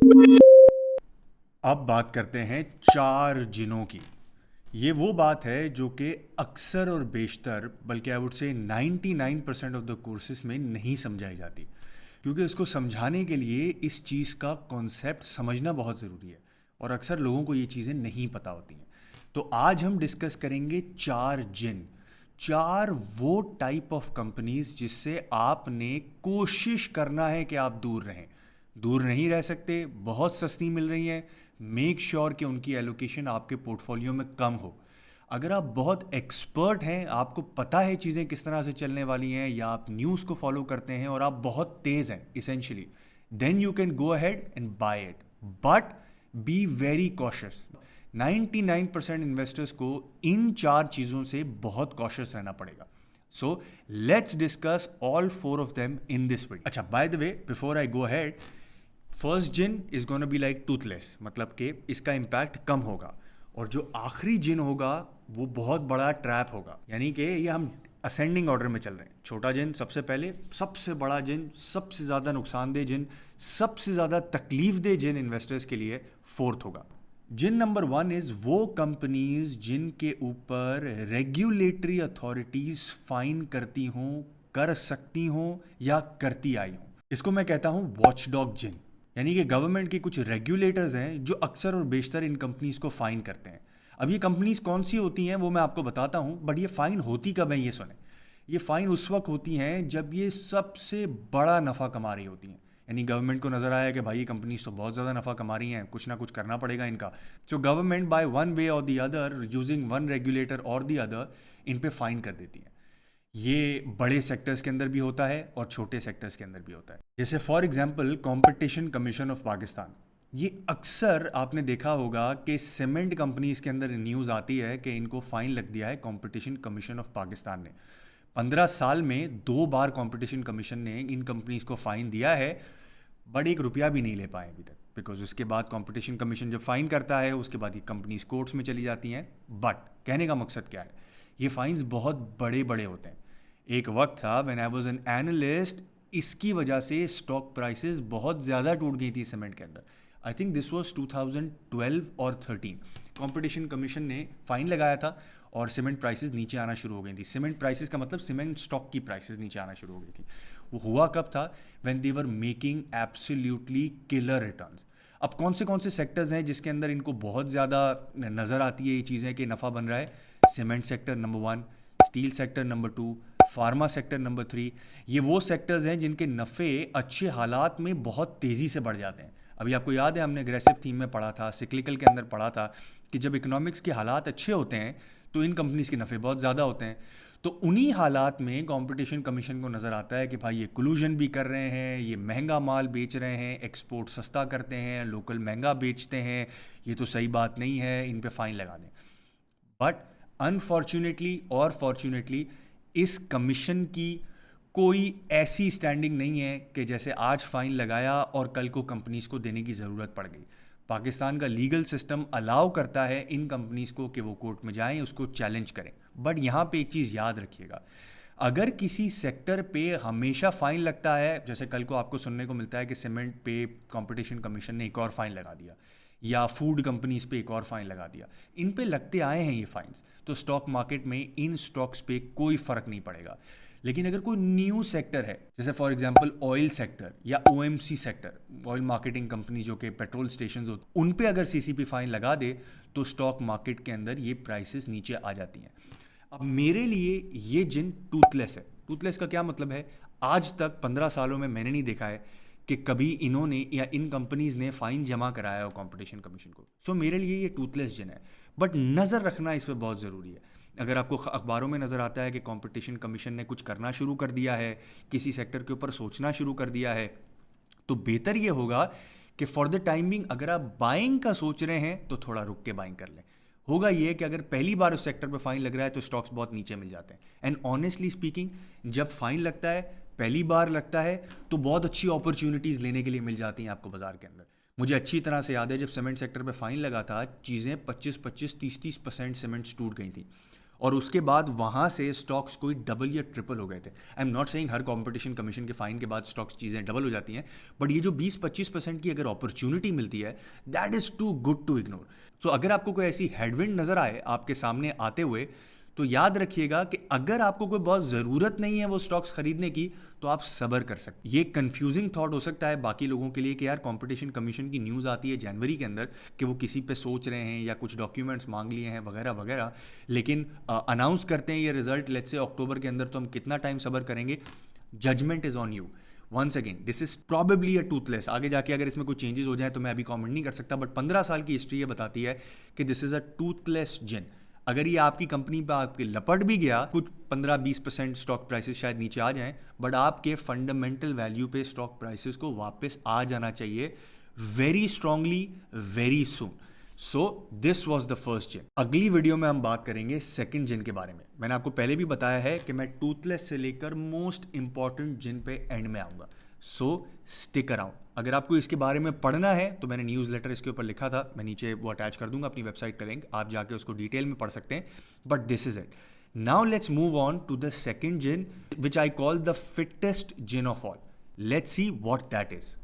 अब बात करते हैं चार जिनों की। ये वो बात है जो कि अक्सर और बेशतर, बल्कि I would say 99% of the courses में नहीं समझाई जाती, क्योंकि इसको समझाने के लिए इस चीज़ का कॉन्सेप्ट समझना बहुत ज़रूरी है और अक्सर लोगों को ये चीज़ें नहीं पता होती हैं। तो आज हम डिस्कस करेंगे चार जिन, चार वो टाइप ऑफ कंपनीज जिससे आपने कोशिश करना है कि आप दूर रहें। दूर नहीं रह सकते, बहुत सस्ती मिल रही हैं, मेक श्योर कि उनकी एलोकेशन आपके पोर्टफोलियो में कम हो। अगर आप बहुत एक्सपर्ट हैं, आपको पता है चीज़ें किस तरह से चलने वाली हैं, या आप न्यूज़ को फॉलो करते हैं और आप बहुत तेज़ हैं essentially, then you can go ahead and buy it. But be very cautious. 99% investors को इन चार चीज़ों से बहुत कॉशियस रहना पड़ेगा। So let's discuss all four of them in this video. अच्छा, by the way, before I go ahead, first gin is gonna be like toothless, मतलब कि इसका इम्पैक्ट कम होगा, और जो आखिरी जिन होगा वो बहुत बड़ा ट्रैप होगा। यानी कि ये हम असेंडिंग ऑर्डर में चल रहे हैं। छोटा जिन सबसे पहले, सबसे बड़ा जिन, सबसे ज़्यादा नुकसानदेह जिन, सबसे ज़्यादा तकलीफदेह जिन इन्वेस्टर्स के लिए फोर्थ होगा। जिन नंबर 1 इज वो कंपनीज जिनके ऊपर रेगुलेटरी अथॉरिटीज फाइन करती हों, कर सकती हों या करती आई हों। इसको मैं कहता हूं वॉचडॉग जिन। यानी कि गवर्नमेंट के कुछ रेगुलेटर्स हैं जो अक्सर और बेशतर इन कंपनीज को फाइन करते हैं। अब ये कंपनीज कौन सी होती हैं वो मैं आपको बताता हूं, बट ये फाइन होती कब है ये सुने। ये फाइन उस वक्त होती हैं जब ये सबसे बड़ा नफ़ा कमा रही होती हैं। यानी गवर्नमेंट को नज़र आया कि भाई ये कंपनीज तो बहुत ज़्यादा नफ़ा कमा रही हैं, कुछ ना कुछ करना पड़ेगा इनका। तो गवर्नमेंट बाय वन वे और the other, using one regulator और दी अदर, इन पे फाइन कर देती हैं। ये बड़े सेक्टर्स के अंदर भी होता है और छोटे सेक्टर्स के अंदर भी होता है। जैसे for example competition commission of Pakistan. ये अक्सर आपने देखा होगा कि सीमेंट कंपनीज के अंदर न्यूज़ आती है कि इनको फाइन लग दिया है कंपटीशन कमीशन ऑफ पाकिस्तान ने। 15 साल में 2 बार कंपटीशन कमीशन ने इन कंपनीज को फाइन दिया है, बट 1 रुपया भी नहीं ले पाए अभी तक। बिकॉज उसके बाद कंपटीशन कमीशन जब फाइन करता है, उसके बाद ये कंपनीज कोर्ट्स में चली जाती हैं। बट कहने का मकसद क्या है, ये फाइन्स बहुत बड़े बड़े होते हैं। एक वक्त था when I was an analyst, इसकी वजह से स्टॉक प्राइसेस बहुत ज़्यादा टूट गई थी सीमेंट के अंदर। आई थिंक दिस वाज 2012 और 13। कंपटीशन कमीशन ने फाइन लगाया था और सीमेंट प्राइसेस नीचे आना शुरू हो गई थी। सीमेंट प्राइसेस का मतलब सीमेंट स्टॉक की प्राइसेस नीचे आना शुरू हो गई थी। वो हुआ कब था? When they were making absolutely killer returns. अब कौन से सेक्टर्स हैं जिसके अंदर इनको बहुत ज़्यादा नज़र आती है ये चीज़ें कि नफ़ा बन रहा है? Cement sector number 1, steel sector number 2, pharma sector number 3। ये वो सेक्टर्स हैं जिनके नफ़े अच्छे हालात में बहुत तेज़ी से बढ़ जाते हैं। अभी आपको याद है, हमने एग्रेसिव थीम में पढ़ा था, सिक्लिकल के अंदर पढ़ा था, कि जब इकोनॉमिक्स के हालात अच्छे होते हैं तो इन कंपनीज के नफ़े बहुत ज़्यादा होते हैं। तो उन्हीं हालात में कंपटीशन कमीशन को नज़र आता है कि भाई ये कोलूजन भी कर रहे हैं, ये महंगा माल बेच रहे हैं, एक्सपोर्ट सस्ता करते हैं, लोकल महंगा बेचते हैं, ये तो सही बात नहीं है, इन पे फाइन लगा दें। बट अनफॉर्चुनेटली और फॉर्चुनेटली इस कमीशन की कोई ऐसी स्टैंडिंग नहीं है कि जैसे आज फाइन लगाया और कल को कंपनीज को देने की ज़रूरत पड़ गई। पाकिस्तान का लीगल सिस्टम अलाउ करता है इन कंपनीज को कि वो कोर्ट में जाएं, उसको चैलेंज करें। बट यहाँ पे एक चीज़ याद रखिएगा, अगर किसी सेक्टर पे हमेशा फ़ाइन लगता है, जैसे कल को आपको सुनने को मिलता है कि सीमेंट पे कंपटीशन कमीशन ने एक और फ़ाइन लगा दिया, या फूड कंपनीज पे एक और फ़ाइन लगा दिया, इन पे लगते आए हैं ये फ़ाइन्स, तो स्टॉक मार्केट में इन स्टॉक्स पे कोई फ़र्क नहीं पड़ेगा। लेकिन अगर कोई न्यू सेक्टर है, जैसे फॉर एग्जांपल ऑयल सेक्टर या OMC sector, oil marketing company जो कि पेट्रोल स्टेशन होते, उन पे अगर सीसीपी फाइन लगा दे तो स्टॉक मार्केट के अंदर ये प्राइसेस नीचे आ जाती हैं। अब मेरे लिए ये जिन टूथलेस है। टूथलेस का क्या मतलब है? आज तक 15 सालों में मैंने नहीं देखा है कि कभी इन्होंने या इन कंपनीज ने फाइन जमा कराया हो कंपटीशन कमीशन को। सो मेरे लिए ये टूथलेस जिन है। बट नज़र रखना इस पर बहुत ज़रूरी है। अगर आपको अखबारों में नज़र आता है कि कंपटीशन कमीशन ने कुछ करना शुरू कर दिया है, किसी सेक्टर के ऊपर सोचना शुरू कर दिया है, तो बेहतर ये होगा कि फॉर द टाइमिंग अगर आप बाइंग का सोच रहे हैं तो थोड़ा रुक के बाइंग कर लें। होगा ये कि अगर पहली बार उस सेक्टर पे फाइन लग रहा है तो स्टॉक्स बहुत नीचे मिल जाते हैं। एंड ऑनेस्टली स्पीकिंग, जब फाइन लगता है, पहली बार लगता है, तो बहुत अच्छी अपॉर्चुनिटीज़ लेने के लिए मिल जाती हैं आपको बाजार के अंदर। मुझे अच्छी तरह से याद है जब सीमेंट सेक्टर पे फाइन लगा था, चीज़ें 25-25, 30-30% सीमेंट्स टूट गई थी। और उसके बाद वहाँ से स्टॉक्स कोई डबल या ट्रिपल हो गए थे। I am not saying her competition commission के फाइन के बाद स्टॉक्स चीज़ें डबल हो जाती हैं, बट ये जो 20-25% की अगर अपॉर्चुनिटी मिलती है, that is too good to ignore. So अगर आपको कोई ऐसी हेडविंड नज़र आए आपके सामने आते हुए, तो याद रखिएगा कि अगर आपको कोई बहुत ज़रूरत नहीं है वो स्टॉक्स खरीदने की, तो आप सब्र कर सकते। ये कंफ्यूजिंग थॉट हो सकता है बाकी लोगों के लिए कि यार कंपटीशन कमीशन की न्यूज़ आती है जनवरी के अंदर कि वो किसी पे सोच रहे हैं या कुछ डॉक्यूमेंट्स मांग लिए हैं वगैरह वगैरह, लेकिन अनाउंस करते हैं ये रिजल्ट लेट्स से अक्टूबर के अंदर, तो हम कितना टाइम सब्र करेंगे? Judgement is on you. Once again this is probably a toothless, आगे जाके अगर इसमें कोई चेंजेस हो जाए तो मैं अभी कमेंट नहीं कर सकता, बट 15 साल की हिस्ट्री ये बताती है कि दिस इज अ टूथलेस जिन। अगर ये आपकी कंपनी पे आपके लपट भी गया, कुछ 15-20% स्टॉक प्राइसेस शायद नीचे आ जाएं, बट आपके फंडामेंटल वैल्यू पे स्टॉक प्राइसेस को वापस आ जाना चाहिए very strongly very soon. So this was the first gin. अगली वीडियो में हम बात करेंगे सेकंड जिन के बारे में। मैंने आपको पहले भी बताया है कि मैं टूथलेस से लेकर मोस्ट इंपॉर्टेंट जिन पे एंड में आऊंगा, सो स्टिक अराउंड। अगर आपको इसके बारे में पढ़ना है तो मैंने न्यूज़ लेटर इसके ऊपर लिखा था, मैं नीचे वो अटैच कर दूंगा अपनी वेबसाइट का लिंक, आप जाके उसको डिटेल में पढ़ सकते हैं। But this is it. Now let's move on to the second gin which I call the fittest gin of all. Let's see what that is.